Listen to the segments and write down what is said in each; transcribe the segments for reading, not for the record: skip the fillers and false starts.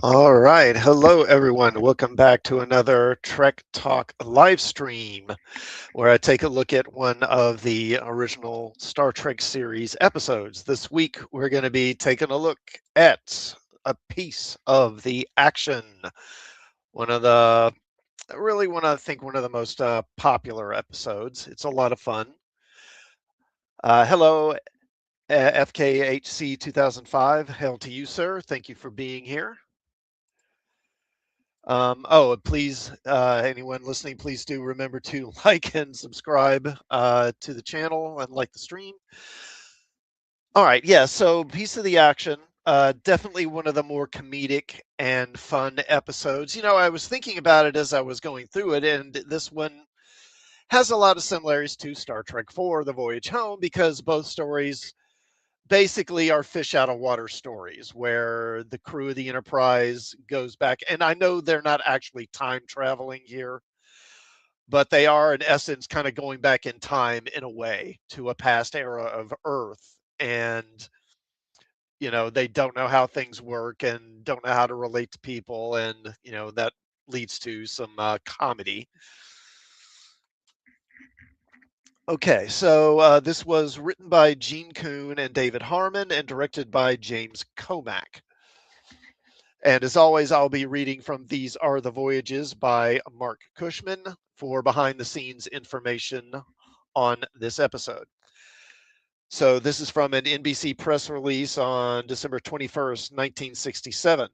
All right. Hello, everyone. Welcome back to another Trek Talk live stream where I take a look at one of the original Star Trek series episodes. This week, we're going to be taking a look at a piece of the action. One of the, really one, I think, one of the most popular episodes. It's a lot of fun. Hello, FKHC 2005. Hail to you, sir. Thank you for being here. And please, anyone listening, please do remember to like and subscribe to the channel and like the stream. All right, yeah. So, piece of the action. Definitely one of the more comedic and fun episodes. I was thinking about it as I was going through it, and this one has a lot of similarities to Star Trek 4, The Voyage Home, because both stories basically are fish out of water stories where the crew of the Enterprise goes back. And I know they're not actually time traveling here, but they are, in essence, kind of going back in time in a way to a past era of Earth. And, they don't know how things work and don't know how to relate to people. And, that leads to some comedy. Okay, so this was written by Gene Coon and David Harmon and directed by James Comack. And as always, I'll be reading from These Are the Voyages by Mark Cushman for behind the scenes information on this episode. So this is from an NBC press release on December 21st, 1967.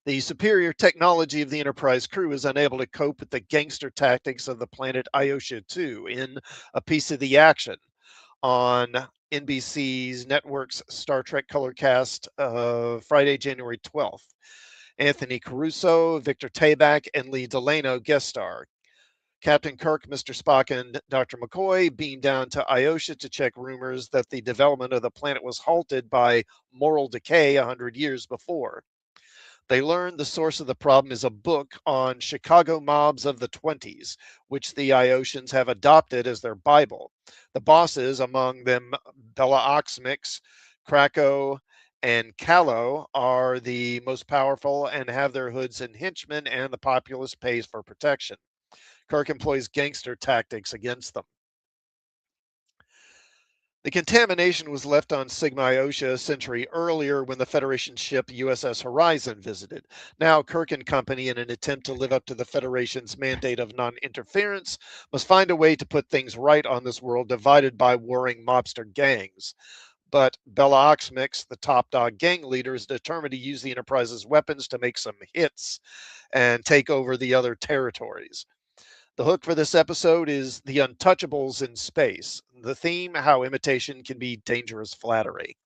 The superior technology of the Enterprise crew is unable to cope with the gangster tactics of the planet Iotia 2 in a piece of the action on NBC's network's Star Trek Colorcast of Friday, January 12th. Anthony Caruso, Victor Tabak, and Lee Delano guest star. Captain Kirk, Mr. Spock, and Dr. McCoy beamed down to Iotia to check rumors that the development of the planet was halted by moral decay 100 years before. They learned the source of the problem is a book on Chicago mobs of the 20s, which the Iosians have adopted as their Bible. The bosses, among them Bella Oxmix, Krakow, and Callow, are the most powerful and have their hoods and henchmen, and the populace pays for protection. Kirk employs gangster tactics against them. The contamination was left on Sigma Iotia a century earlier when the Federation ship USS Horizon visited. Now, Kirk and company, in an attempt to live up to the Federation's mandate of non interference, must find a way to put things right on this world divided by warring mobster gangs. But Bella Oxmix, the top dog gang leader, is determined to use the Enterprise's weapons to make some hits and take over the other territories. The hook for this episode is the untouchables in space. The theme, how imitation can be dangerous flattery.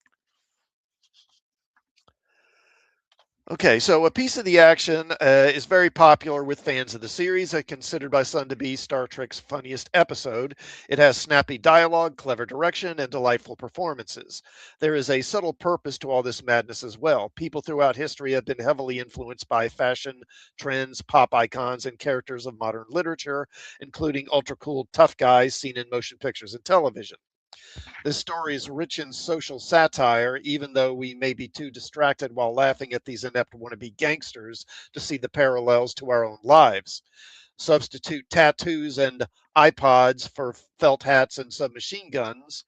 Okay, so a piece of the action is very popular with fans of the series, considered by some to be Star Trek's funniest episode. It has snappy dialogue, clever direction, and delightful performances. There is a subtle purpose to all this madness as well. People throughout history have been heavily influenced by fashion, trends, pop icons, and characters of modern literature, including ultra cool tough guys seen in motion pictures and television. This story is rich in social satire, even though we may be too distracted while laughing at these inept wannabe gangsters to see the parallels to our own lives. Substitute tattoos and iPods for felt hats and submachine guns.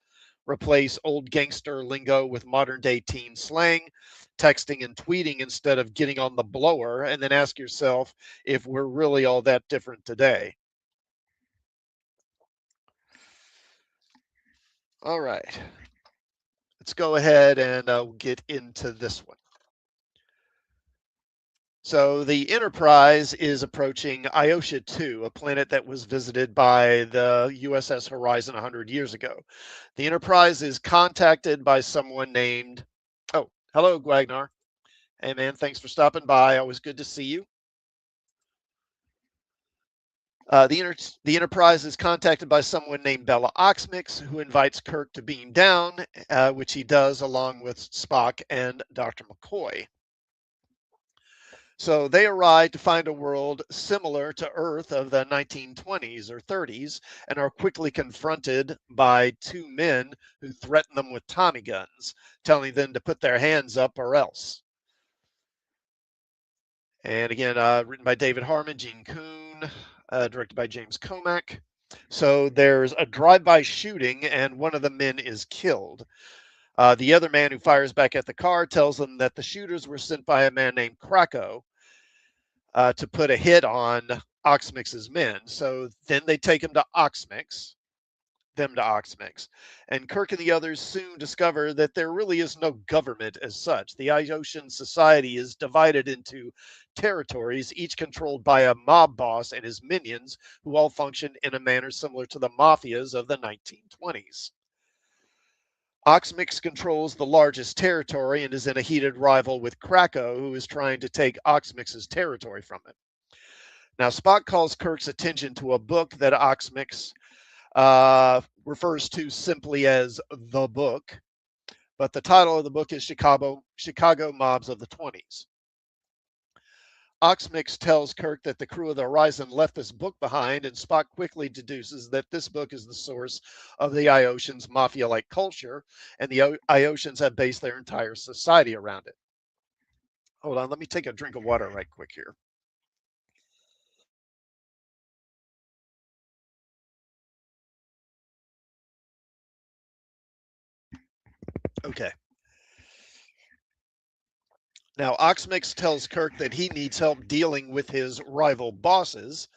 Replace old gangster lingo with modern day teen slang, texting and tweeting instead of getting on the blower, and then ask yourself if we're really all that different today. All right, let's go ahead and get into this one. So the Enterprise is approaching Iotia 2, a planet that was visited by the USS Horizon 100 years ago. The Enterprise is contacted by someone named, oh, hello, Gwagnar. Hey, man, thanks for stopping by. Always good to see you. The Enterprise is contacted by someone named Bella Oxmix, who invites Kirk to beam down, which he does along with Spock and Dr. McCoy. So they arrive to find a world similar to Earth of the 1920s or 30s and are quickly confronted by two men who threaten them with Tommy guns, telling them to put their hands up or else. And again, written by David Harmon, Gene Kuhn, directed by James Comack. So there's a drive-by shooting, and one of the men is killed. The other man who fires back at the car tells them that the shooters were sent by a man named Krakow to put a hit on Oxmix's men. So then they take him to Oxmix, them to Oxmix. And Kirk and the others soon discover that there really is no government as such. The Iotian society is divided into territories, each controlled by a mob boss and his minions, who all function in a manner similar to the mafias of the 1920s. Oxmix controls the largest territory and is in a heated rival with Krakow, who is trying to take Oxmix's territory from him. Now, Spock calls Kirk's attention to a book that Oxmix refers to simply as the book, but the title of the book is Chicago Mobs of the 20s. Oxmix tells Kirk that the crew of the Horizon left this book behind, and Spock quickly deduces that this book is the source of the Iotians' mafia like culture, and the Iotians have based their entire society around it. Hold on, let me take a drink of water right quick here. Okay. Now, Oxmix tells Kirk that he needs help dealing with his rival bosses,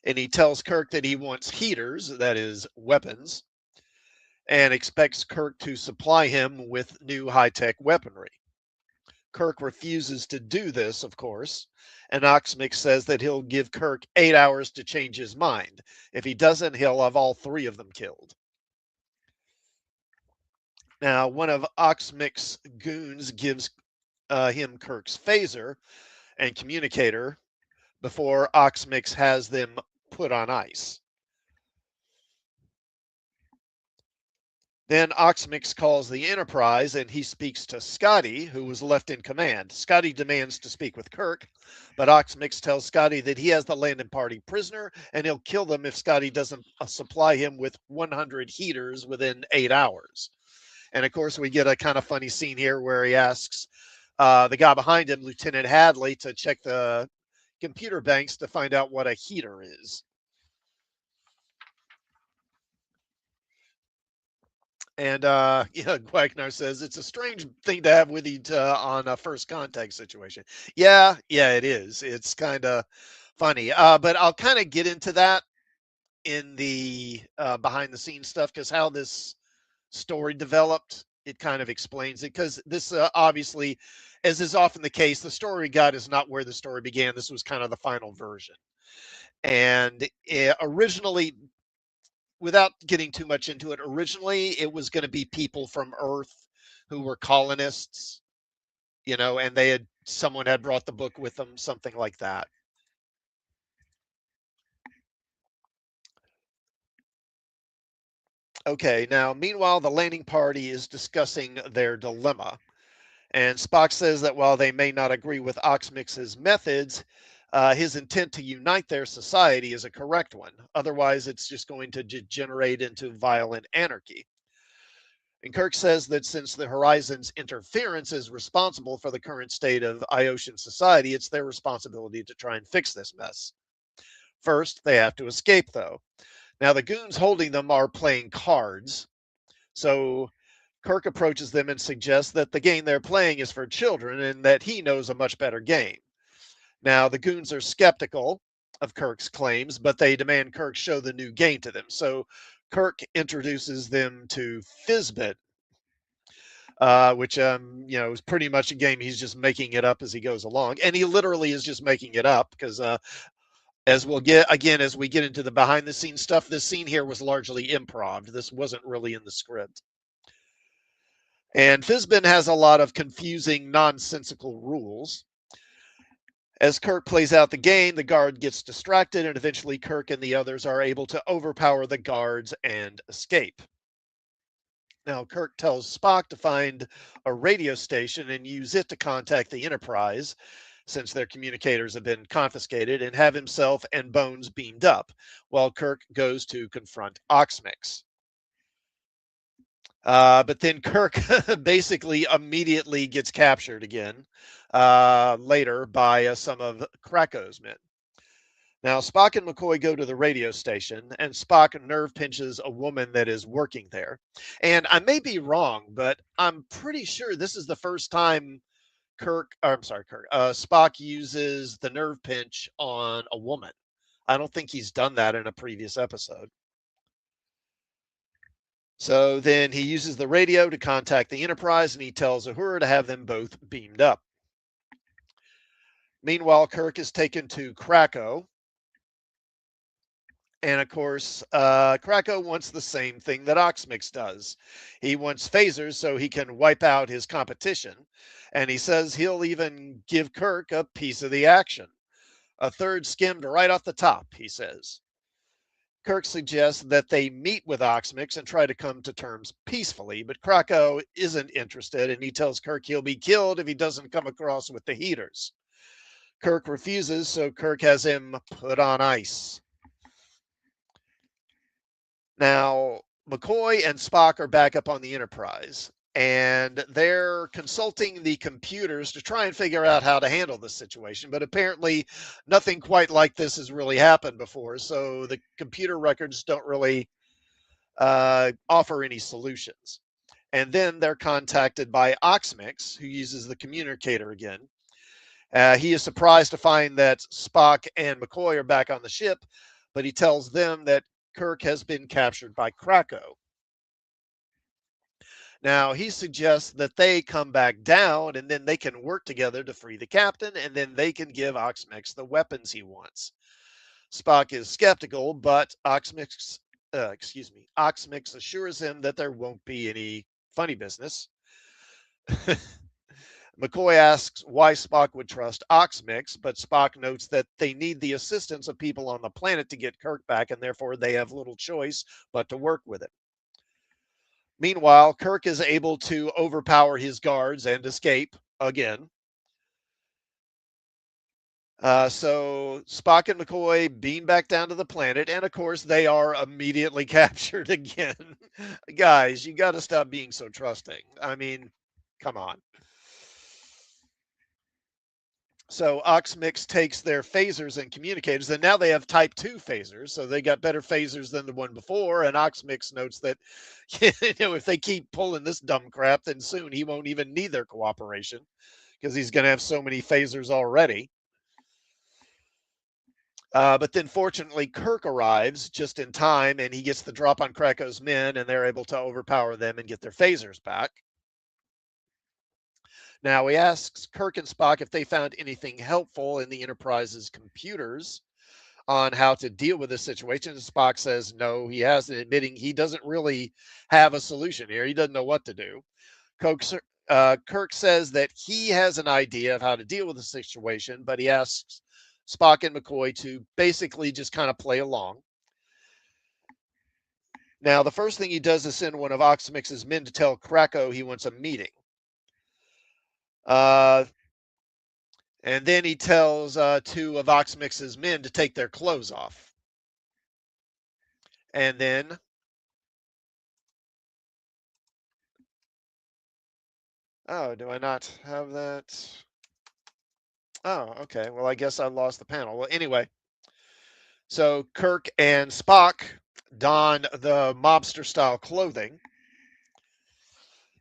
and he tells Kirk that he wants heaters, that is, weapons, and expects Kirk to supply him with new high tech weaponry. Kirk refuses to do this, of course, and Oxmix says that he'll give Kirk 8 hours to change his mind. If he doesn't, he'll have all three of them killed. Now, one of Oxmix's goons gives him Kirk's phaser and communicator before Oxmix has them put on ice. Then Oxmix calls the Enterprise and he speaks to Scotty, who was left in command. Scotty demands to speak with Kirk, but Oxmix tells Scotty that he has the landing party prisoner and he'll kill them if Scotty doesn't supply him with 100 heaters within 8 hours. And of course, we get a kind of funny scene here where he asks the guy behind him, Lieutenant Hadley, to check the computer banks to find out what a heater is. And Wagner says it's a strange thing to have with you on a first contact situation. Yeah, it is. It's kind of funny. But I'll kind of get into that in the behind the scenes stuff because how this story developed, it kind of explains it. Because this obviously, as is often the case, the story we got is not where the story began. This was kind of the final version. And originally, without getting too much into it, originally it was going to be people from Earth who were colonists, and someone had brought the book with them, something like that. Okay, now meanwhile, the landing party is discussing their dilemma, and Spock says that while they may not agree with Oxmix's methods, his intent to unite their society is a correct one. Otherwise, it's just going to degenerate into violent anarchy. And Kirk says that since the Horizon's interference is responsible for the current state of Iotian society, it's their responsibility to try and fix this mess. First, they have to escape, though. Now, the goons holding them are playing cards. So Kirk approaches them and suggests that the game they're playing is for children and that he knows a much better game. Now, the goons are skeptical of Kirk's claims, but they demand Kirk show the new game to them. So Kirk introduces them to Fizbit, which is pretty much a game he's just making it up as he goes along, and he literally is just making it up because as we'll get again as we get into the behind the scenes stuff, this scene here was largely improv. This wasn't really in the script. And Fizbin has a lot of confusing, nonsensical rules. As Kirk plays out the game, the guard gets distracted, and eventually Kirk and the others are able to overpower the guards and escape. Now, Kirk tells Spock to find a radio station and use it to contact the Enterprise. since their communicators have been confiscated, and have himself and Bones beamed up, while Kirk goes to confront Oxmix. But then Kirk basically immediately gets captured again later by some of Krako's men. Now, Spock and McCoy go to the radio station, and Spock nerve pinches a woman that is working there. And I may be wrong, but I'm pretty sure this is the first time Spock uses the nerve pinch on a woman. I don't think he's done that in a previous episode. So then he uses the radio to contact the Enterprise, and he tells Uhura to have them both beamed up. Meanwhile, Kirk is taken to Krakow. And of course, Krako wants the same thing that Oxmix does. He wants phasers so he can wipe out his competition. And he says he'll even give Kirk a piece of the action. A third skimmed right off the top, he says. Kirk suggests that they meet with Oxmix and try to come to terms peacefully, but Krako isn't interested, and he tells Kirk he'll be killed if he doesn't come across with the heaters. Kirk refuses, so Kirk has him put on ice. Now, McCoy and Spock are back up on the Enterprise, and they're consulting the computers to try and figure out how to handle this situation. But apparently, nothing quite like this has really happened before, so the computer records don't really offer any solutions. And then they're contacted by Oxmix, who uses the communicator again. He is surprised to find that Spock and McCoy are back on the ship, but he tells them that Kirk has been captured by Krako. Now, he suggests that they come back down and then they can work together to free the captain, and then they can give Oxmix the weapons he wants. Spock is skeptical, but Oxmix assures him that there won't be any funny business. McCoy asks why Spock would trust Oxmix, but Spock notes that they need the assistance of people on the planet to get Kirk back, and therefore they have little choice but to work with it. Meanwhile, Kirk is able to overpower his guards and escape again. So Spock and McCoy beam back down to the planet, and of course, they are immediately captured again. Guys, you got to stop being so trusting. I mean, come on. So Oxmix takes their phasers and communicators, and now they have Type 2 phasers, so they got better phasers than the one before. And Oxmix notes that if they keep pulling this dumb crap, then soon he won't even need their cooperation because he's going to have so many phasers already. But then fortunately, Kirk arrives just in time, and he gets the drop on Krako's men, and they're able to overpower them and get their phasers back. Now, he asks Kirk and Spock if they found anything helpful in the Enterprise's computers on how to deal with this situation. And Spock says no, he hasn't, admitting he doesn't really have a solution here. He doesn't know what to do. Kirk says that he has an idea of how to deal with the situation, but he asks Spock and McCoy to basically just kind of play along. Now, the first thing he does is send one of Oxmix's men to tell Krako he wants a meeting. And then he tells two of Oxmix's men to take their clothes off. And then oh, do I not have that? Oh, okay. Well, I guess I lost the panel. Well, anyway, so Kirk and Spock don the mobster style clothing,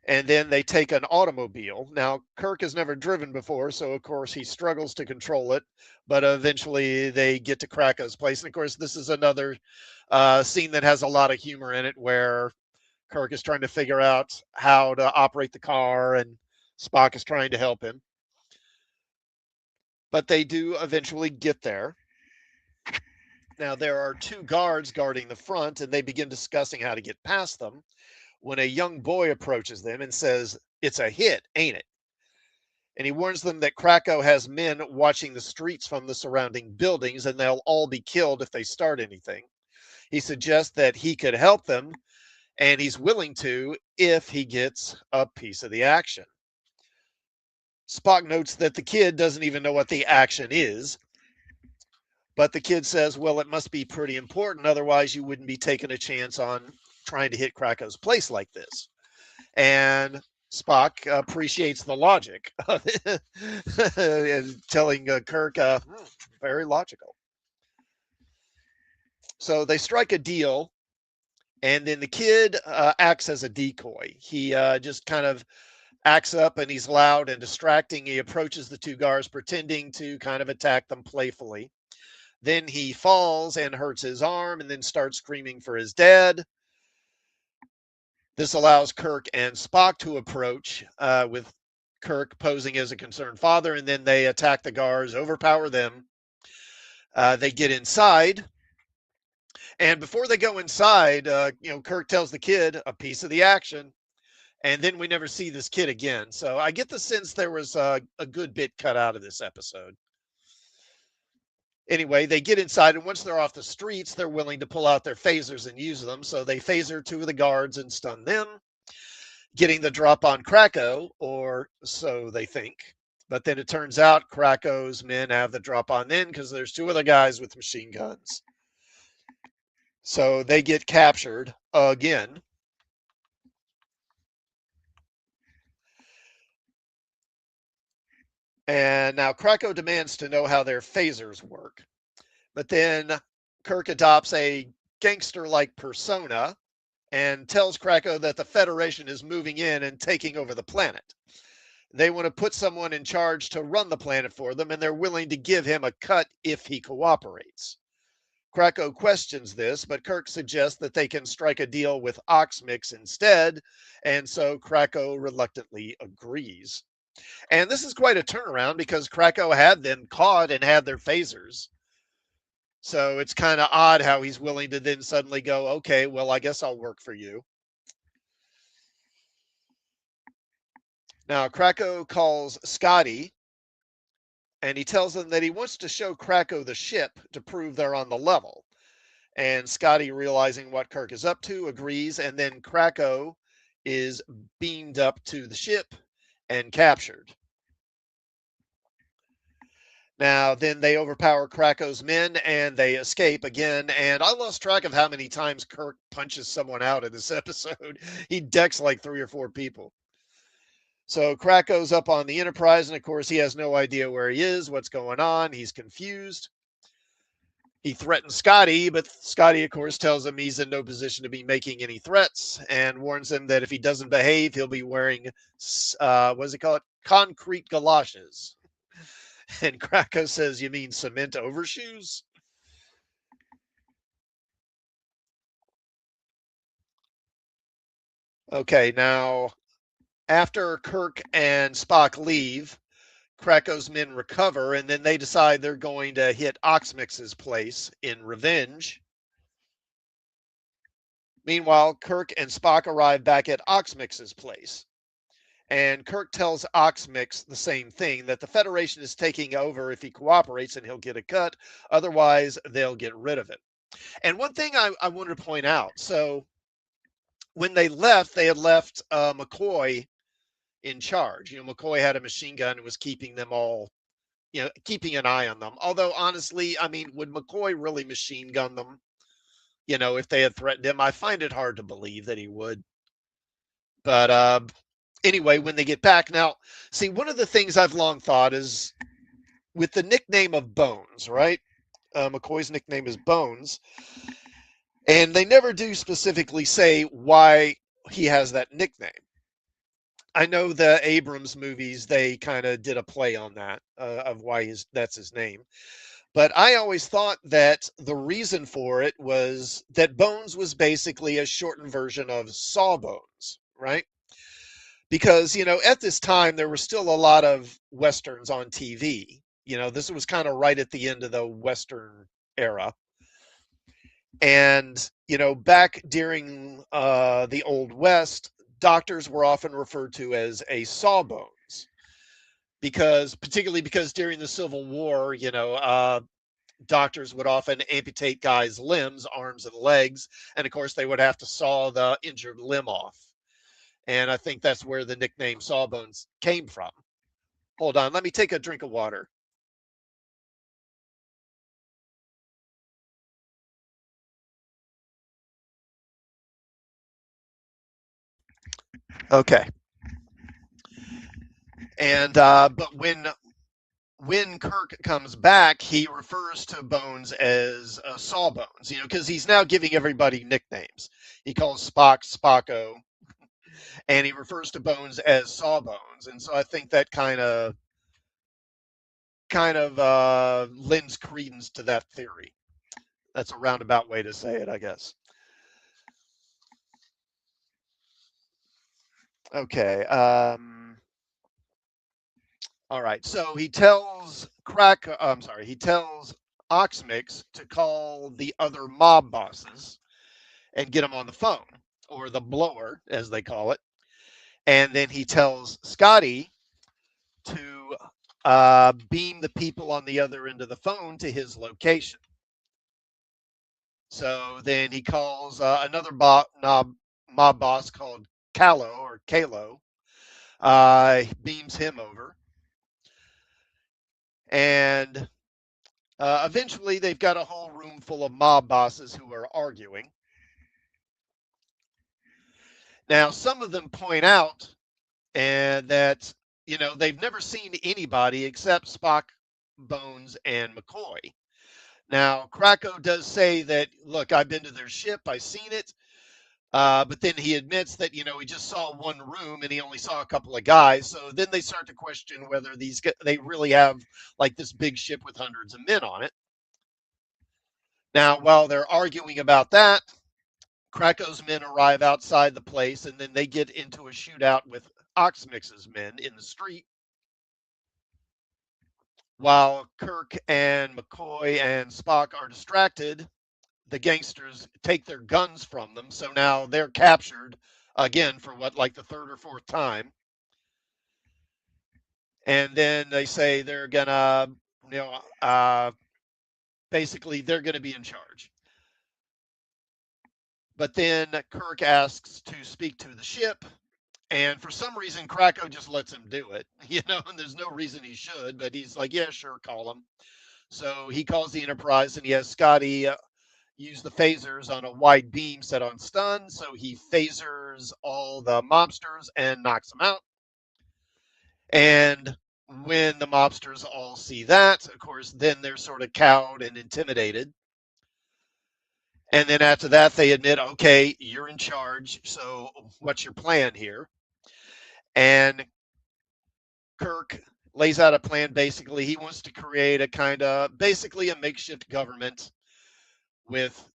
and then they take an automobile. Now, Kirk has never driven before, so of course he struggles to control it, but eventually they get to Krako's place. And of course, this is another scene that has a lot of humor in it where Kirk is trying to figure out how to operate the car, and Spock is trying to help him. But they do eventually get there. Now, there are two guards guarding the front, and they begin discussing how to get past them when a young boy approaches them and says, "It's a hit, ain't it?" And he warns them that Krakow has men watching the streets from the surrounding buildings, and they'll all be killed if they start anything. He suggests that he could help them, and he's willing to if he gets a piece of the action. Spock notes that the kid doesn't even know what the action is, but the kid says, well, it must be pretty important. Otherwise, you wouldn't be taking a chance on trying to hit Krako's place like this. And Spock appreciates the logic of it, and telling Kirk, very logical. So they strike a deal, and then the kid acts as a decoy. He just kind of acts up, and he's loud and distracting. He approaches the two guards, pretending to kind of attack them playfully. Then he falls and hurts his arm and then starts screaming for his dad. This allows Kirk and Spock to approach, with Kirk posing as a concerned father, and then they attack the guards, overpower them. They get inside, and before they go inside, Kirk tells the kid a piece of the action, and then we never see this kid again. So I get the sense there was a good bit cut out of this episode. Anyway, they get inside, and once they're off the streets, they're willing to pull out their phasers and use them. So they phaser two of the guards and stun them, getting the drop on Krako, or so they think. But then it turns out Krako's men have the drop on them because there's two other guys with machine guns. So they get captured again. And now Krako demands to know how their phasers work. But then Kirk adopts a gangster like persona and tells Krako that the Federation is moving in and taking over the planet. They want to put someone in charge to run the planet for them, and they're willing to give him a cut if he cooperates. Krako questions this, but Kirk suggests that they can strike a deal with Oxmix instead, and so Krako reluctantly agrees. And this is quite a turnaround because Krako had them caught and had their phasers. So it's kind of odd how he's willing to then suddenly go, okay, well, I guess I'll work for you. Now, Krako calls Scotty, and he tells them that he wants to show Krako the ship to prove they're on the level. And Scotty, realizing what Kirk is up to, agrees, and then Krako is beamed up to the ship and captured. Now, then they overpower Krako's men and they escape again. And I lost track of how many times Kirk punches someone out in this episode. He decks like 3 or 4 people. So Krako's up on the Enterprise, and of course, he has no idea where he is, what's going on. He's confused. He threatens Scotty, but Scotty, of course, tells him he's in no position to be making any threats and warns him that if he doesn't behave, he'll be wearing, what does he call it? Concrete galoshes. And Krako says, you mean cement overshoes? Okay, now, after Kirk and Spock leave, Krako's men recover, and then they decide they're going to hit Oxmix's place in revenge. Meanwhile, Kirk and Spock arrive back at Oxmix's place. And Kirk tells Oxmix the same thing, that the Federation is taking over if he cooperates and he'll get a cut. Otherwise, they'll get rid of him. And one thing I wanted to point out, so when they had left McCoy in charge. McCoy had a machine gun and was keeping them all, keeping an eye on them. Although, honestly, I mean, would McCoy really machine gun them? If they had threatened him, I find it hard to believe that he would. But anyway, when they get back now, see, one of the things I've long thought is with the nickname of Bones, right? McCoy's nickname is Bones. And they never do specifically say why he has that nickname. I know the Abrams movies, they kind of did a play on that, of why that's his name. But I always thought that the reason for it was that Bones was basically a shortened version of Sawbones, right? Because, at this time, there were still a lot of Westerns on TV. This was kind of right at the end of the Western era. And, back during the Old West, doctors were often referred to as a sawbones particularly because during the Civil War, doctors would often amputate guys' limbs, arms and legs. And of course, they would have to saw the injured limb off. And I think that's where the nickname Sawbones came from. Hold on, let me take a drink of water. Okay. And but when Kirk comes back, he refers to Bones as Sawbones, because he's now giving everybody nicknames. He calls Spock Spocko, and he refers to Bones as Sawbones, and so I think that kind of lends credence to that theory. That's a roundabout way to say it, I guess. Okay. All right. So he tells Oxmix to call the other mob bosses and get them on the phone, or the blower, as they call it. And then he tells Scotty to beam the people on the other end of the phone to his location. So then he calls another mob boss called Kalo, beams him over. And eventually they've got a whole room full of mob bosses who are arguing. Now, some of them point out that they've never seen anybody except Spock, Bones, and McCoy. Now, Krakow does say that, look, I've been to their ship, I've seen it, but then he admits that he just saw one room and he only saw a couple of guys. So then they start to question whether they really have like this big ship with hundreds of men on it. Now, while they're arguing about that, Krakow's men arrive outside the place, and then they get into a shootout with Oxmix's men in the street. While Kirk and McCoy and Spock are distracted, the gangsters take their guns from them. So now they're captured again for what, like the third or fourth time. And then they say they're gonna, you know, uh, basically they're gonna be in charge. But then Kirk asks to speak to the ship, and for some reason, Krakow just lets him do it. And there's no reason he should, but he's like, yeah, sure, call him. So he calls the Enterprise, and he has Scotty use the phasers on a wide beam set on stun. So he phasers all the mobsters and knocks them out. And when the mobsters all see that, of course, then they're sort of cowed and intimidated. And then after that, they admit, okay, you're in charge. So what's your plan here? And Kirk lays out a plan. Basically, he wants to create a kind of basically a makeshift government with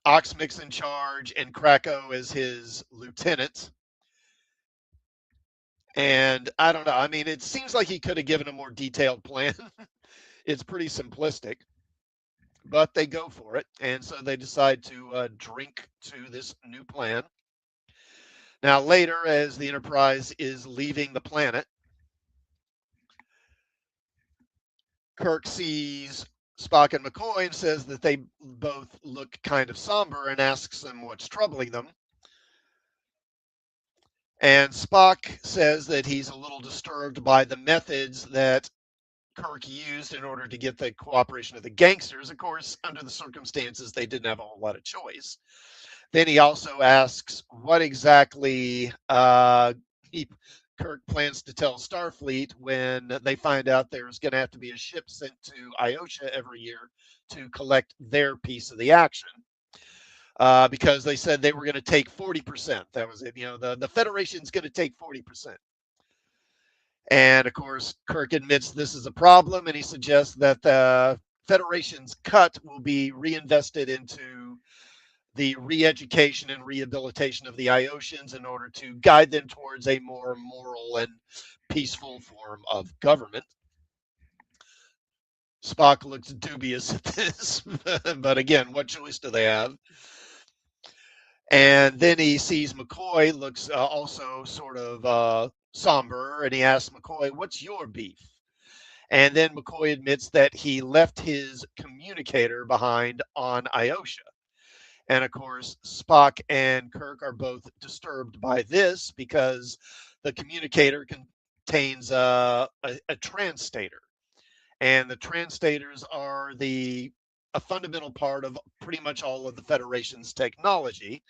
Oxmix in charge and Krakow as his lieutenant. And I don't know. I mean, it seems like he could have given a more detailed plan. It's pretty simplistic, but they go for it. And so they decide to drink to this new plan. Now, later, as the Enterprise is leaving the planet, Kirk sees Spock and McCoy and says that they both look kind of somber and asks them what's troubling them. And Spock says that he's a little disturbed by the methods that Kirk used in order to get the cooperation of the gangsters. Of course, under the circumstances, they didn't have a whole lot of choice. Then he also asks what exactly Kirk plans to tell Starfleet when they find out there's going to have to be a ship sent to Iotia every year to collect their piece of the action. Because they said they were going to take 40%. That was it. The Federation's going to take 40%. And of course, Kirk admits this is a problem, and he suggests that the Federation's cut will be reinvested into the re-education and rehabilitation of the Iotians in order to guide them towards a more moral and peaceful form of government. Spock looks dubious at this, but again, what choice do they have? And then he sees McCoy looks also sort of somber, and he asks McCoy, "What's your beef?" And then McCoy admits that he left his communicator behind on Iotia. And of course, Spock and Kirk are both disturbed by this because the communicator contains a translator, and the translators are a fundamental part of pretty much all of the Federation's technology.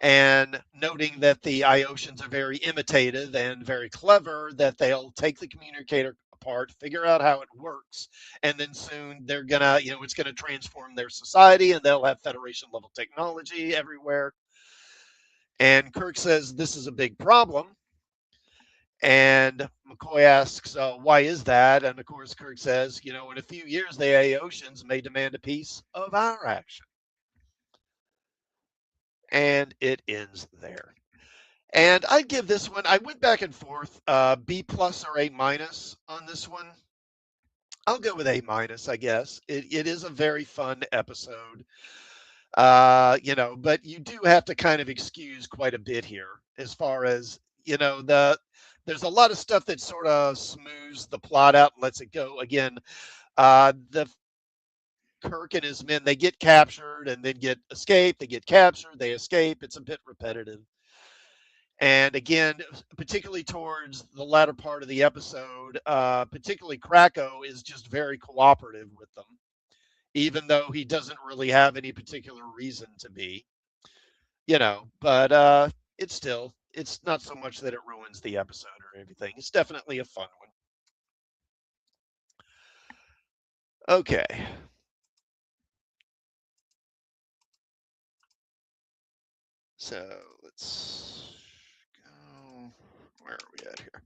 And noting that the Iotians are very imitative and very clever, that they'll take the communicator apart, figure out how it works, and then soon they're gonna, it's gonna transform their society, and they'll have Federation level technology everywhere. And Kirk says this is a big problem. And McCoy asks, why is that? And of course, Kirk says, in a few years, the Aotians may demand a piece of our action. And it ends there. And I'd give this one, I went back and forth, B plus or A minus on this one. I'll go with A minus, I guess. It is a very fun episode. But you do have to kind of excuse quite a bit here as far as, there's a lot of stuff that sort of smooths the plot out and lets it go. Again, the Kirk and his men, they get captured and then get escaped. They get captured, they escape. It's a bit repetitive. And again, particularly towards the latter part of the episode, particularly Krakow is just very cooperative with them, even though he doesn't really have any particular reason to be, but it's not so much that it ruins the episode or anything. It's definitely a fun one. Okay. So let's go. Where are we at here?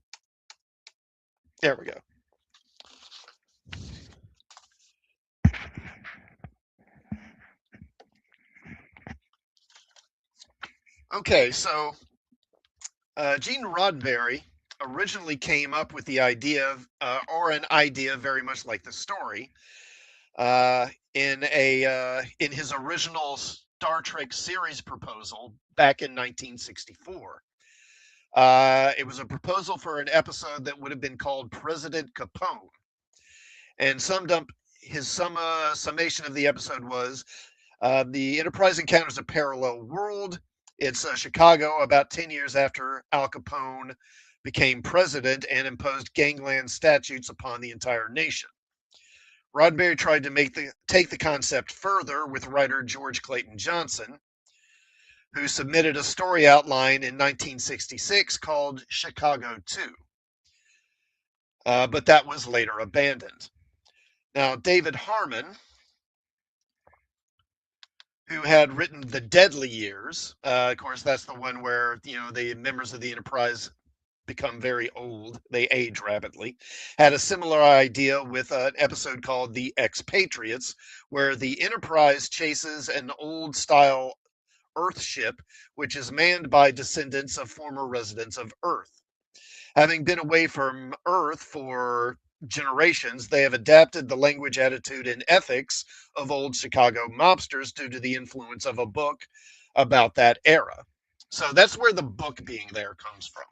There we go. Okay, so Gene Roddenberry originally came up with the idea, or an idea very much like the story, in his original Star Trek series proposal back in 1964. It was a proposal for an episode that would have been called President Capone, and his summation of the episode was the Enterprise encounters a parallel world. It's Chicago about 10 years after Al Capone became president and imposed gangland statutes upon the entire nation. Roddenberry tried to take the concept further with writer George Clayton Johnson, who submitted a story outline in 1966 called Chicago 2. But that was later abandoned. Now, David Harmon, who had written The Deadly Years, of course, that's the one where, the members of the Enterprise become very old, they age rapidly, had a similar idea with an episode called The Expatriates, where the Enterprise chases an old style Earth ship, which is manned by descendants of former residents of Earth. Having been away from Earth for generations, they have adapted the language, attitude, and ethics of old Chicago mobsters due to the influence of a book about that era. So that's where the book being there comes from.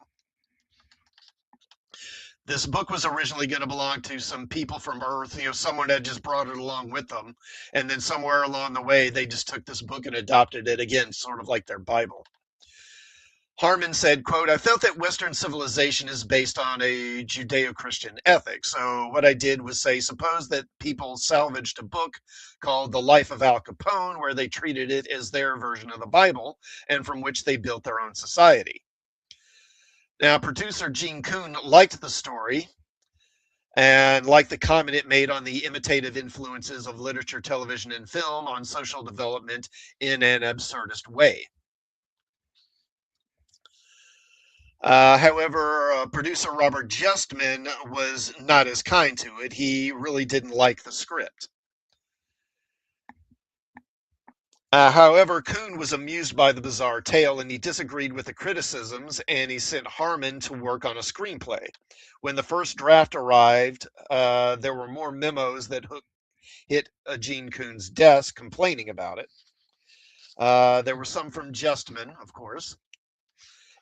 This book was originally going to belong to some people from Earth, someone had just brought it along with them. And then somewhere along the way, they just took this book and adopted it again, sort of like their Bible. Harmon said, quote, I felt that Western civilization is based on a Judeo-Christian ethic. So what I did was say, suppose that people salvaged a book called The Life of Al Capone, where they treated it as their version of the Bible, and from which they built their own society. Now, producer Gene Coon liked the story and liked the comment it made on the imitative influences of literature, television, and film on social development in an absurdist way. However, producer Robert Justman was not as kind to it. He really didn't like the script. However, Kuhn was amused by the bizarre tale and he disagreed with the criticisms and he sent Harmon to work on a screenplay. When the first draft arrived, there were more memos that hit Gene Kuhn's desk complaining about it. There were some from Justman, of course.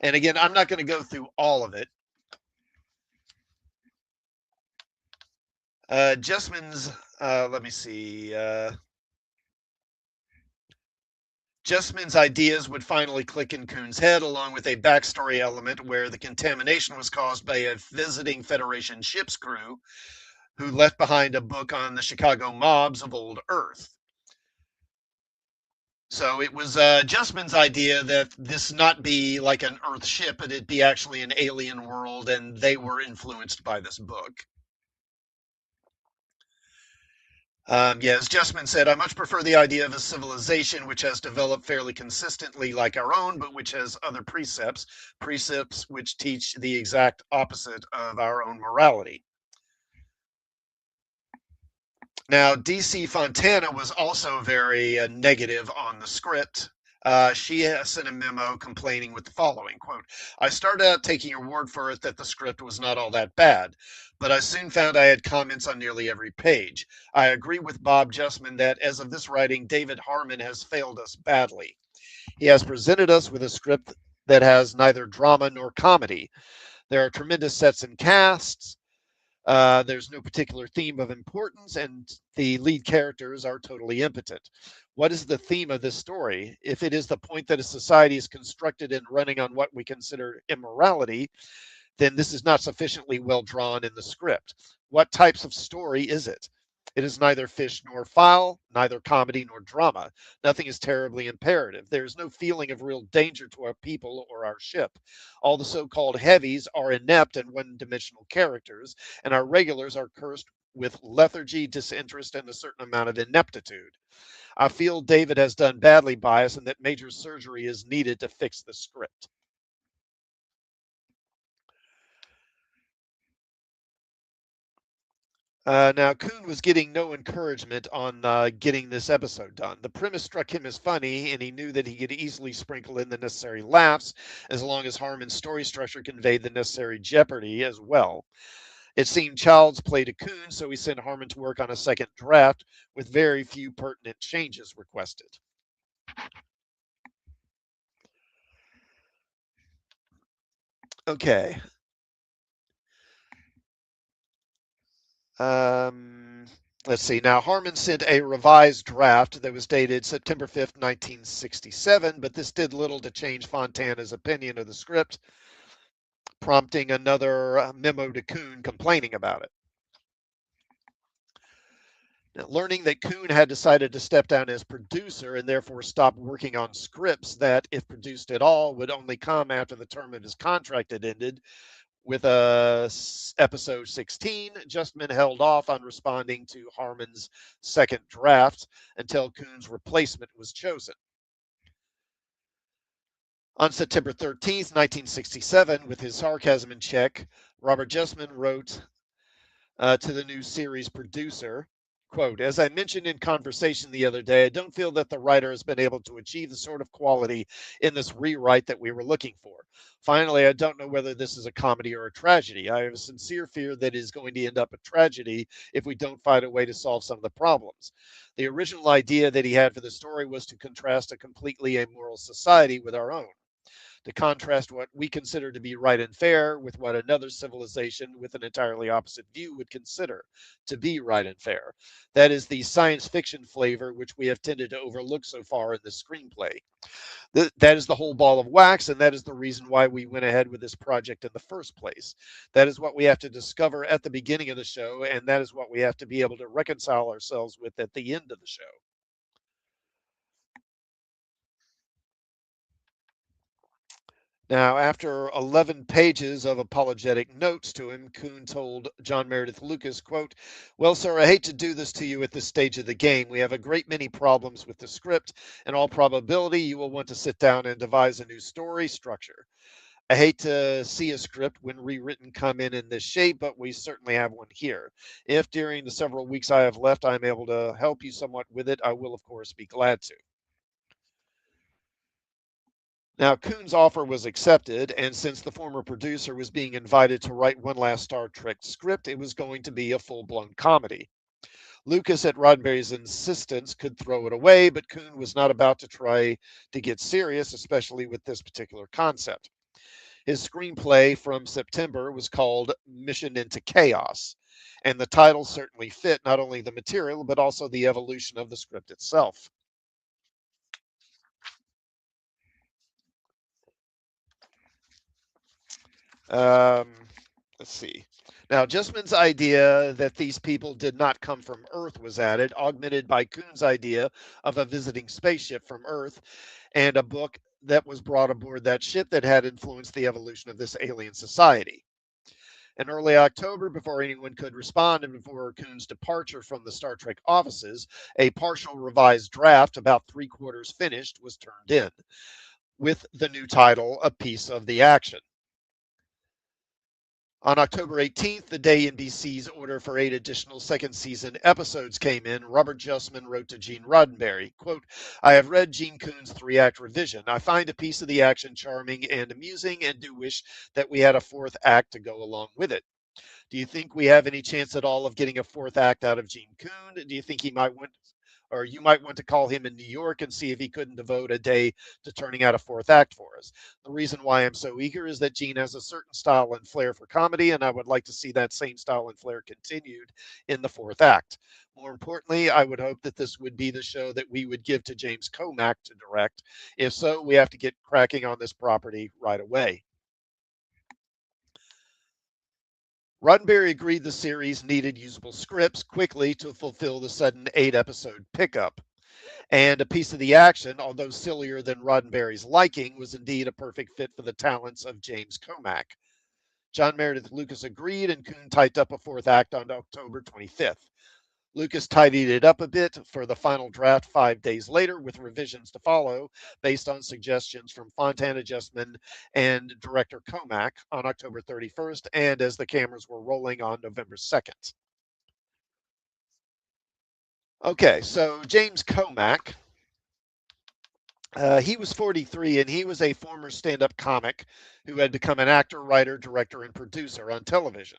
And again, I'm not going to go through all of it. Justman's, let me see. Justman's ideas would finally click in Kuhn's head, along with a backstory element where the contamination was caused by a visiting Federation ship's crew who left behind a book on the Chicago mobs of old Earth. So it was Justman's idea that this not be like an Earth ship, but it be actually an alien world, and they were influenced by this book. As Justman said, I much prefer the idea of a civilization which has developed fairly consistently like our own, but which has other precepts, precepts which teach the exact opposite of our own morality. Now, DC Fontana was also very negative on the script. She sent a memo complaining with the following quote: I started out taking your word for it that the script was not all that bad, but I soon found I had comments on nearly every page. I agree with Bob Justman that as of this writing, David Harmon has failed us badly. He has presented us with a script that has neither drama nor comedy. There are tremendous sets and casts, there's no particular theme of importance, and the lead characters are totally impotent. What is the theme of this story? If it is the point that a society is constructed and running on what we consider immorality, then this is not sufficiently well drawn in the script. What types of story is it? It is neither fish nor fowl, neither comedy nor drama. Nothing is terribly imperative. There is no feeling of real danger to our people or our ship. All the so called heavies are inept and one dimensional characters, and our regulars are cursed with lethargy, disinterest, and a certain amount of ineptitude. I feel David has done badly by us and that major surgery is needed to fix the script. Now, Kuhn was getting no encouragement on getting this episode done. The premise struck him as funny, and he knew that he could easily sprinkle in the necessary laughs as long as Harmon's story structure conveyed the necessary jeopardy as well. It seemed child's play to Kuhn, so he sent Harmon to work on a second draft with very few pertinent changes requested. Okay. Um, let's see. Now, Harmon sent a revised draft that was dated September 5th, 1967, but this did little to change Fontana's opinion of the script, prompting another memo to Kuhn complaining about it. Now, learning that Kuhn had decided to step down as producer and therefore stop working on scripts that, if produced at all, would only come after the term of his contract had ended, with episode 16, Justman held off on responding to Harmon's second draft until Kuhn's replacement was chosen. On September 13th, 1967, with his sarcasm in check, Robert Justman wrote to the new series producer, quote, as I mentioned in conversation the other day, I don't feel that the writer has been able to achieve the sort of quality in this rewrite that we were looking for. Finally, I don't know whether this is a comedy or a tragedy. I have a sincere fear that it is going to end up a tragedy if we don't find a way to solve some of the problems. The original idea that he had for the story was to contrast a completely amoral society with our own, to contrast what we consider to be right and fair with what another civilization with an entirely opposite view would consider to be right and fair. That is the science fiction flavor which we have tended to overlook so far in the screenplay. That is the whole ball of wax, and that is the reason why we went ahead with this project in the first place. That is what we have to discover at the beginning of the show, and that is what we have to be able to reconcile ourselves with at the end of the show. Now, after 11 pages of apologetic notes to him, Kuhn told John Meredith Lucas, quote, well, sir, I hate to do this to you at this stage of the game. We have a great many problems with the script. In all probability, you will want to sit down and devise a new story structure. I hate to see a script when rewritten come in this shape, but we certainly have one here. If during the several weeks I have left, I'm able to help you somewhat with it, I will, of course, be glad to. Now, Kuhn's offer was accepted, and since the former producer was being invited to write one last Star Trek script, it was going to be a full blown comedy. Lucas, at Roddenberry's insistence, could throw it away, but Kuhn was not about to try to get serious, especially with this particular concept. His screenplay from September was called Mission into Chaos, and the title certainly fit not only the material, but also the evolution of the script itself. Um, let's see. Now, Justman's idea that these people did not come from Earth was added, augmented by Kuhn's idea of a visiting spaceship from Earth and a book that was brought aboard that ship that had influenced the evolution of this alien society. In early October, before anyone could respond and before Kuhn's departure from the Star Trek offices, a partial revised draft, about three-quarters finished, was turned in, with the new title, A Piece of the Action. On October 18th, the day NBC's order for 8 additional second season episodes came in, Robert Justman wrote to Gene Roddenberry, quote, I have read Gene Kuhn's 3-act revision. I find A Piece of the Action charming and amusing and do wish that we had a fourth act to go along with it. Do you think we have any chance at all of getting a fourth act out of Gene Kuhn? Do you think he might want, or you might want to call him in New York and see if he couldn't devote a day to turning out a fourth act for us? The reason why I'm so eager is that Gene has a certain style and flair for comedy, and I would like to see that same style and flair continued in the fourth act. More importantly, I would hope that this would be the show that we would give to James Comack to direct. If so, we have to get cracking on this property right away. Roddenberry agreed the series needed usable scripts quickly to fulfill the sudden 8-episode pickup. And A Piece of the Action, although sillier than Roddenberry's liking, was indeed a perfect fit for the talents of James Comack. John Meredith Lucas agreed, and Kuhn typed up a fourth act on October 25th. Lucas tidied it up a bit for the final draft 5 days later, with revisions to follow based on suggestions from Fontana Justman and director Comack on October 31st, and as the cameras were rolling on November 2nd. Okay, so James Comack, he was 43 and he was a former stand up comic who had become an actor, writer, director, and producer on television.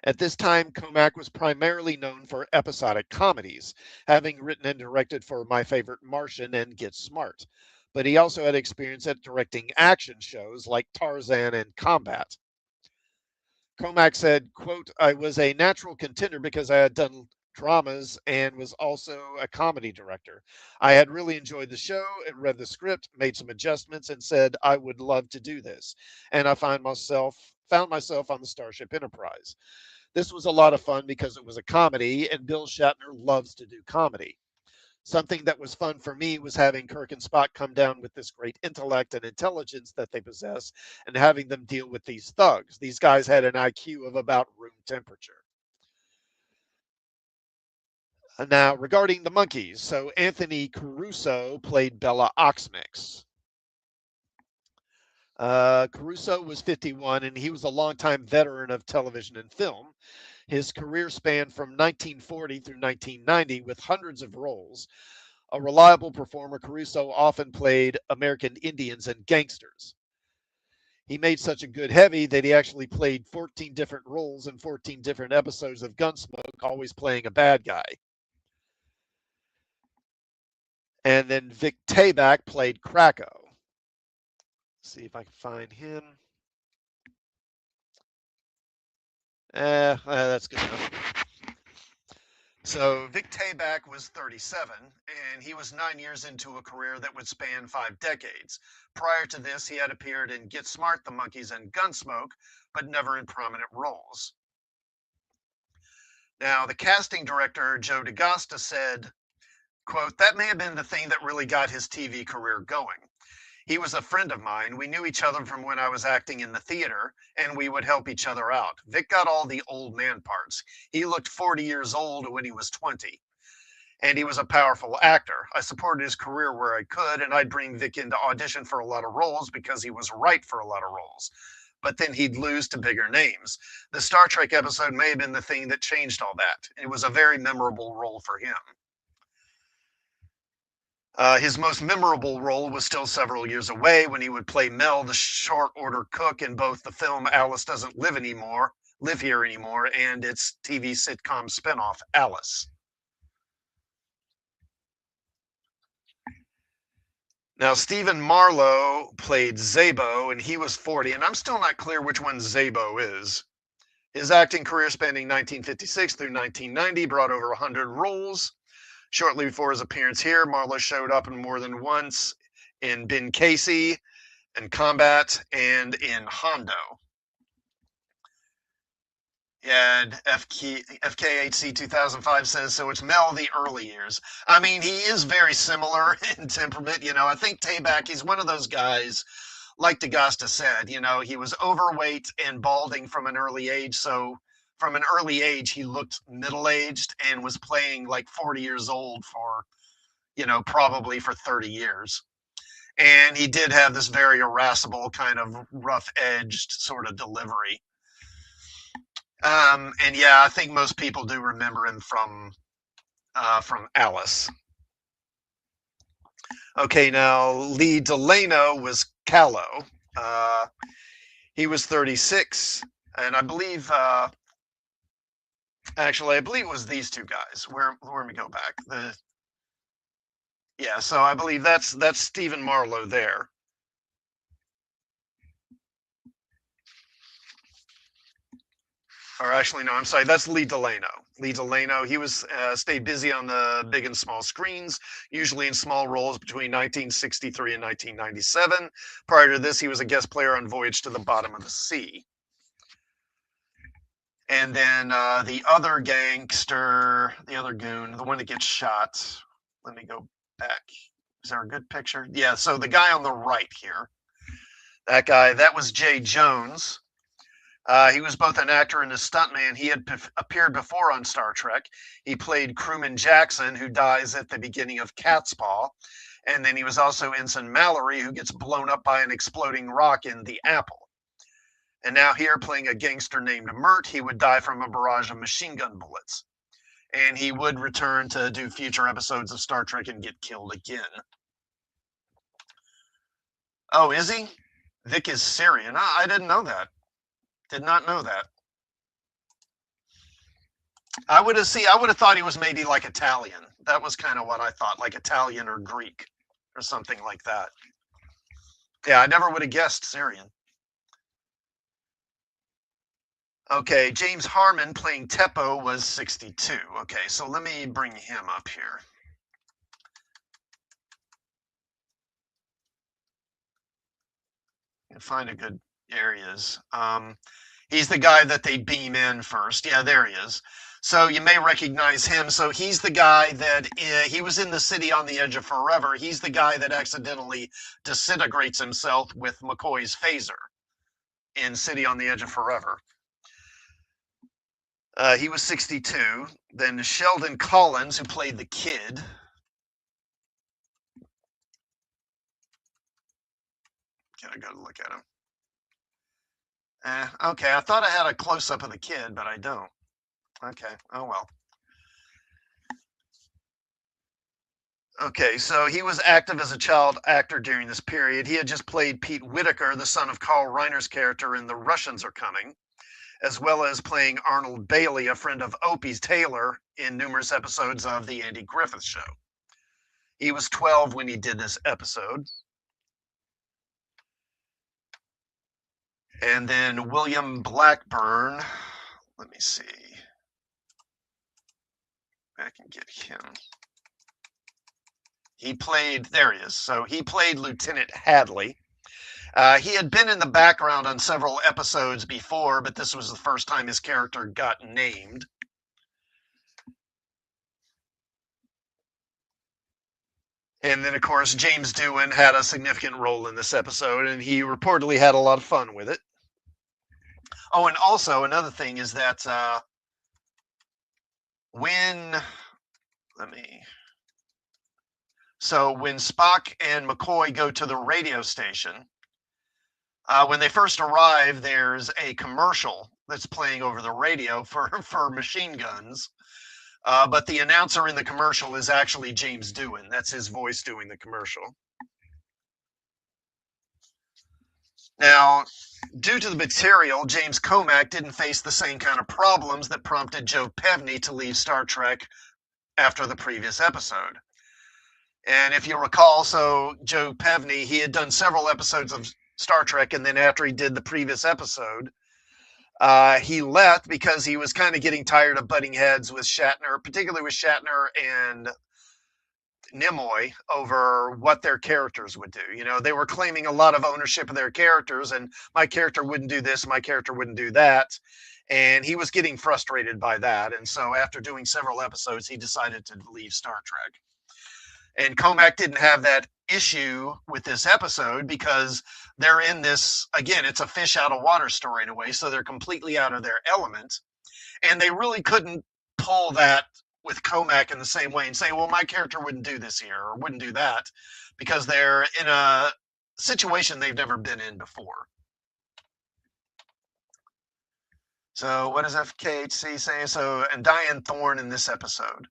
At this time, Comack was primarily known for episodic comedies, having written and directed for My Favorite Martian and Get Smart. But he also had experience at directing action shows like Tarzan and Combat. Comack said, quote, I was a natural contender because I had done dramas and was also a comedy director. I had really enjoyed the show and read the script, made some adjustments, and said I would love to do this. And I found myself on the Starship Enterprise. This was a lot of fun because it was a comedy, and Bill Shatner loves to do comedy. Something that was fun for me was having Kirk and Spock come down with this great intellect and intelligence that they possess and having them deal with these thugs. These guys had an IQ of about room temperature. Now, regarding the monkeys, so Anthony Caruso played Bella Oxmix. Caruso was 51 and he was a longtime veteran of television and film. His career spanned from 1940 through 1990 with hundreds of roles. A reliable performer, Caruso often played American Indians and gangsters. He made such a good heavy that he actually played 14 different roles in 14 different episodes of Gunsmoke, always playing a bad guy. And then Vic Tayback played Krakow. See if I can find him. That's good enough. So Vic Tayback was 37, and he was 9 years into a career that would span 5 decades. Prior to this, he had appeared in Get Smart, The Monkees, and Gunsmoke, but never in prominent roles. Now, the casting director, Joe DaGosta, said, quote, that may have been the thing that really got his TV career going. He was a friend of mine. We knew each other from when I was acting in the theater, and we would help each other out. Vic got all the old man parts. He looked 40 years old when he was 20, and he was a powerful actor. I supported his career where I could, and I'd bring Vic in to audition for a lot of roles because he was right for a lot of roles. But then he'd lose to bigger names. The Star Trek episode may have been the thing that changed all that. It was a very memorable role for him. His most memorable role was still several years away when he would play Mel, the short order cook in both the film Alice Doesn't Live Here Anymore, and its TV sitcom spinoff, Alice. Now, Stephen Marlowe played Zabo, and he was 40, and I'm still not clear which one Zabo is. His acting career spanning 1956 through 1990 brought over 100 roles. Shortly before his appearance here, Marlowe showed up in more than once in Ben Casey, in Combat, and in Hondo. Yeah, and FKHC 2005 says, so it's Mel the early years. I mean, he is very similar in temperament. I think Tayback, he's one of those guys, like DeGosta said, he was overweight and balding from an early age. So from an early age, he looked middle aged and was playing like 40 years old for, probably for 30 years. And he did have this very irascible, kind of rough edged sort of delivery. And yeah, I think most people do remember him from Alice. Okay, now Lee Delano was Callow. Uh, he was 36, and I believe, actually, I believe it was these two guys. Where we go back? Yeah, so I believe that's Stephen Marlowe there. Or actually, no, I'm sorry, that's Lee Delano. Lee Delano, he was stayed busy on the big and small screens, usually in small roles between 1963 and 1997. Prior to this, he was a guest player on Voyage to the Bottom of the Sea. And then the other gangster, the other goon, the one that gets shot. Let me go back. Is there a good picture? Yeah, so the guy on the right here, that guy, that was Jay Jones. He was both an actor and a stuntman. He had appeared before on Star Trek. He played Crewman Jackson, who dies at the beginning of Catspaw. And then he was also Ensign Mallory, who gets blown up by an exploding rock in The Apple. And now here, playing a gangster named Mert, he would die from a barrage of machine gun bullets. And he would return to do future episodes of Star Trek and get killed again. Oh, is he? Vic is Syrian. I didn't know that. Did not know that. I would have thought he was maybe like Italian. That was kind of what I thought, like Italian or Greek or something like that. Yeah, I never would have guessed Syrian. Okay, James Harmon playing Teppo was 62. Okay, so let me bring him up here. And find a good areas. He's the guy that they beam in first. Yeah, there he is. So you may recognize him. So he's the guy that he was in the City on the Edge of Forever. He's the guy that accidentally disintegrates himself with McCoy's phaser in City on the Edge of Forever. He was 62. Then Sheldon Collins, who played the kid. Can I go look at him? Okay, I thought I had a close up of the kid, but I don't. Okay, oh well. Okay, so he was active as a child actor during this period. He had just played Pete Whitaker, the son of Carl Reiner's character in The Russians Are Coming, as well as playing Arnold Bailey, a friend of Opie's Taylor, in numerous episodes of The Andy Griffith Show. He was 12 when he did this episode. And then William Blackburn, let me see. I can get him. He played, there he is. So he played Lieutenant Hadley. He had been in the background on several episodes before, but this was the first time his character got named. And then, of course, James Doohan had a significant role in this episode, and he reportedly had a lot of fun with it. Oh, and also another thing is that when Spock and McCoy go to the radio station, when they first arrive, there's a commercial that's playing over the radio for machine guns. But the announcer in the commercial is actually James Doohan. That's his voice doing the commercial. Now, due to the material, James Comack didn't face the same kind of problems that prompted Joe Pevney to leave Star Trek after the previous episode. And if you recall, so Joe Pevney, he had done several episodes of Star Trek, and then after he did the previous episode, he left because he was kind of getting tired of butting heads with Shatner, particularly with Shatner Nimoy over what their characters would do. You know, they were claiming a lot of ownership of their characters, and my character wouldn't do this, my character wouldn't do that. And he was getting frustrated by that. And so after doing several episodes, he decided to leave Star Trek. And Comac didn't have that issue with this episode because they're in this, again, it's a fish out of water story in a way. So they're completely out of their element. And they really couldn't pull that with Comac in the same way and say, well, my character wouldn't do this here or wouldn't do that, because they're in a situation they've never been in before. So what does FKHC say? So, and Diane Thorne in this episode.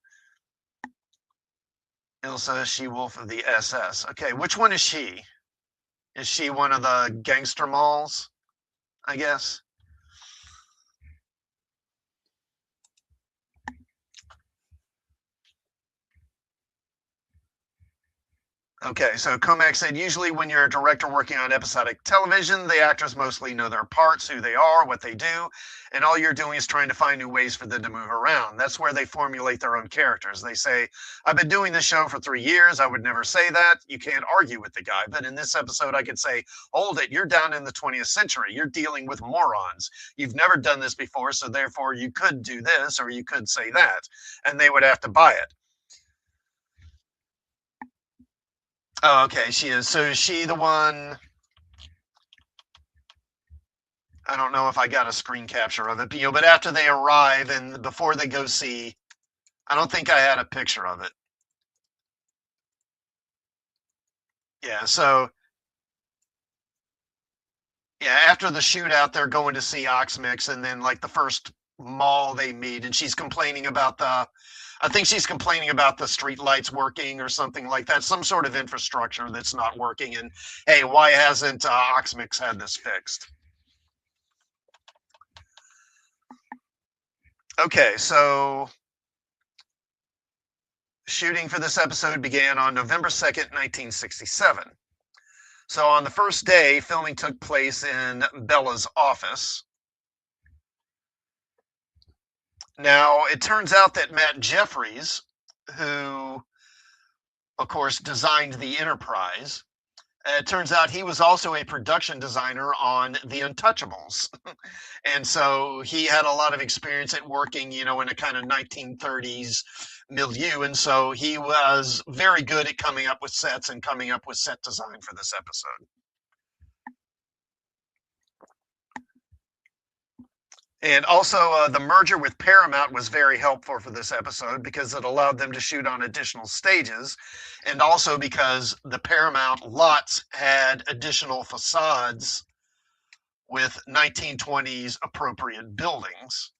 Ilsa She-Wolf of the SS. Okay, which one is she? Is she one of the gangster malls, I guess? Okay, so Comac said, usually when you're a director working on episodic television, the actors mostly know their parts, who they are, what they do, and all you're doing is trying to find new ways for them to move around. That's where they formulate their own characters. They say, I've been doing this show for 3 years. I would never say that. You can't argue with the guy. But in this episode, I could say, hold it, you're down in the 20th century. You're dealing with morons. You've never done this before, so therefore you could do this or you could say that. And they would have to buy it. Oh, okay, she is. So is she the one? I don't know if I got a screen capture of it, but after they arrive and before they go see, I don't think I had a picture of it. Yeah, so yeah, after the shootout, they're going to see Oxmix, and then like the first mall they meet, and she's complaining about I think she's complaining about the street lights working or something like that, some sort of infrastructure that's not working. And hey, why hasn't Oxmix had this fixed? Okay, so shooting for this episode began on November 2nd, 1967. So on the first day, filming took place in Bella's office. Now, it turns out that Matt Jeffries, who, of course, designed the Enterprise, it turns out he was also a production designer on The Untouchables. And so he had a lot of experience at working, in a kind of 1930s milieu. And so he was very good at coming up with sets and coming up with set design for this episode. And also, the merger with Paramount was very helpful for this episode because it allowed them to shoot on additional stages, and also because the Paramount lots had additional facades with 1920s appropriate buildings.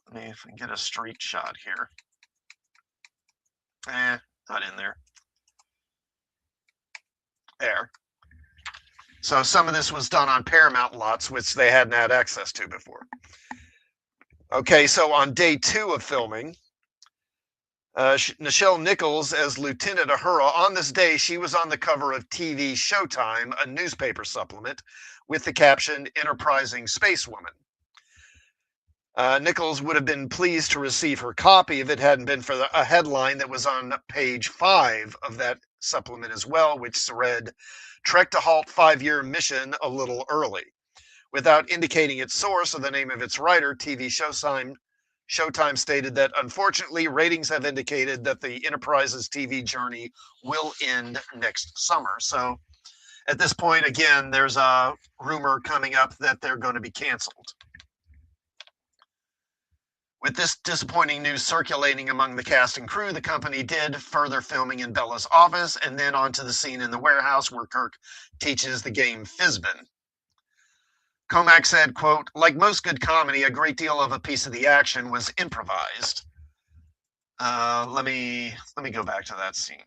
Let me if I can get a street shot here. Not in there. There. So some of this was done on Paramount lots, which they hadn't had access to before. Okay, so on day 2 of filming, Nichelle Nichols as Lieutenant Uhura. On this day, she was on the cover of TV Showtime, a newspaper supplement, with the caption, Enterprising Spacewoman. Nichols would have been pleased to receive her copy if it hadn't been for a headline that was on page 5 of that supplement as well, which read, Trek to halt 5-year mission a little early. Without indicating its source or the name of its writer, TV Showtime stated that, unfortunately, ratings have indicated that the Enterprise's TV journey will end next summer. So at this point, again, there's a rumor coming up that they're going to be canceled. With this disappointing news circulating among the cast and crew, the company did further filming in Bella's office and then onto the scene in the warehouse where Kirk teaches the game Fizbin. Comac said, quote, like most good comedy, a great deal of a piece of the action was improvised. Let me go back to that scene.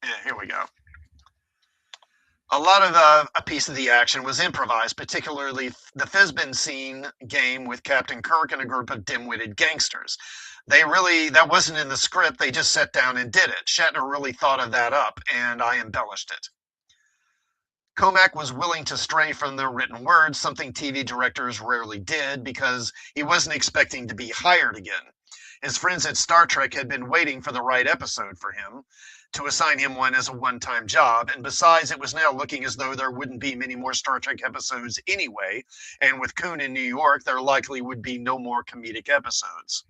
Yeah, here we go. A lot of a piece of the action was improvised, particularly the Fizbin scene game with Captain Kirk and a group of dim-witted gangsters. That wasn't in the script. They just sat down and did it. Shatner really thought of that up, and I embellished it. Comac was willing to stray from the written word, something TV directors rarely did, because he wasn't expecting to be hired again. His friends at Star Trek had been waiting for the right episode for him to assign him one as a one-time job, and besides, it was now looking as though there wouldn't be many more Star Trek episodes anyway, and with Coon in New York, there likely would be no more comedic episodes.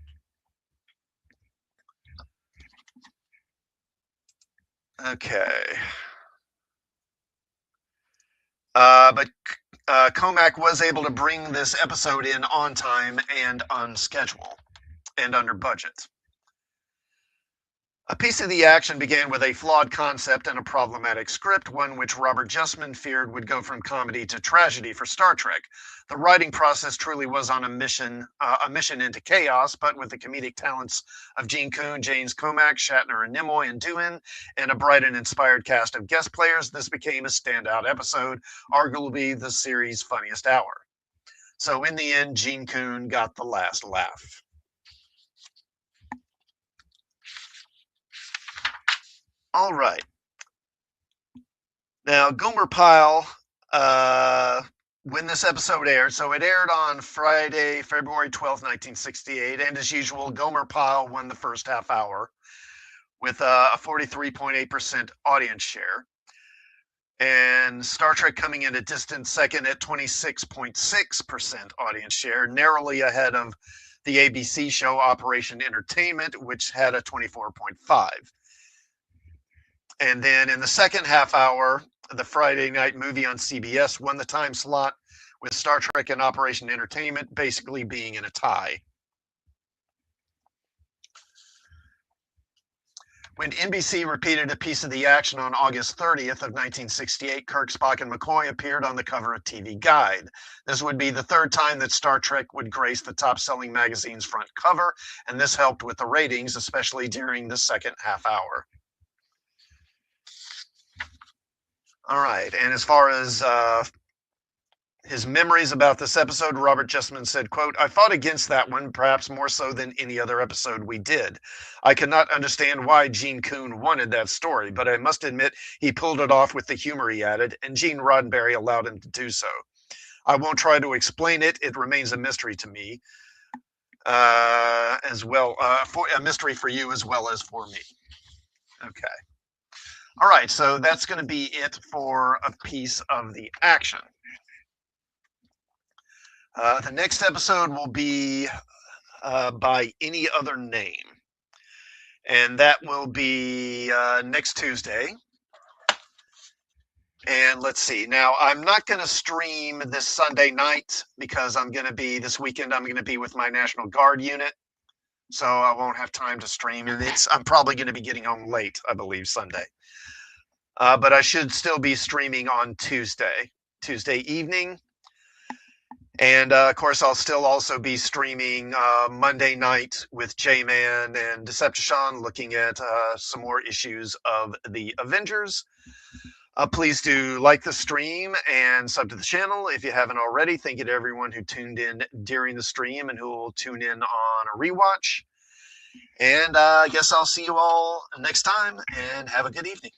Okay. But Comac was able to bring this episode in on time and on schedule and under budget. A piece of the action began with a flawed concept and a problematic script, one which Robert Justman feared would go from comedy to tragedy for Star Trek. The writing process truly was on a mission into chaos, but with the comedic talents of Gene Coon, James Comac, Shatner, and Nimoy and Doohan, and a bright and inspired cast of guest players, this became a standout episode, arguably the series' funniest hour. So in the end, Gene Coon got the last laugh. All right. Now, Gomer Pyle, when this episode aired, so it aired on Friday, February 12th, 1968, and as usual, Gomer Pyle won the first half hour with a 43.8% audience share. And Star Trek coming in a distant second at 26.6% audience share, narrowly ahead of the ABC show Operation Entertainment, which had a 24.5. And then in the second half hour, the Friday night movie on CBS won the time slot, with Star Trek and Operation Entertainment basically being in a tie. When NBC repeated a piece of the action on August 30th of 1968, Kirk, Spock, and McCoy appeared on the cover of TV Guide. This would be the third time that Star Trek would grace the top-selling magazine's front cover, and this helped with the ratings, especially during the second half hour. All right, and as far as his memories about this episode, Robert Justman said, quote, "I fought against that one, perhaps more so than any other episode we did. I could not understand why Gene Coon wanted that story, but I must admit he pulled it off with the humor he added, and Gene Roddenberry allowed him to do so. I won't try to explain it. It remains a mystery to me, as well, a mystery for you as well as for me." Okay. All right, so that's going to be it for a piece of the action. The next episode will be by Any Other Name. And that will be next Tuesday. And let's see. Now, I'm not going to stream this Sunday night because this weekend, I'm going to be with my National Guard unit. So I won't have time to stream. And I'm probably going to be getting home late, I believe, Sunday. But I should still be streaming on Tuesday evening. And of course, I'll still also be streaming Monday night with J-Man and Decepticon, looking at some more issues of the Avengers. Please do like the stream and sub to the channel if you haven't already. Thank you to everyone who tuned in during the stream and who will tune in on a rewatch. And I guess I'll see you all next time, and have a good evening.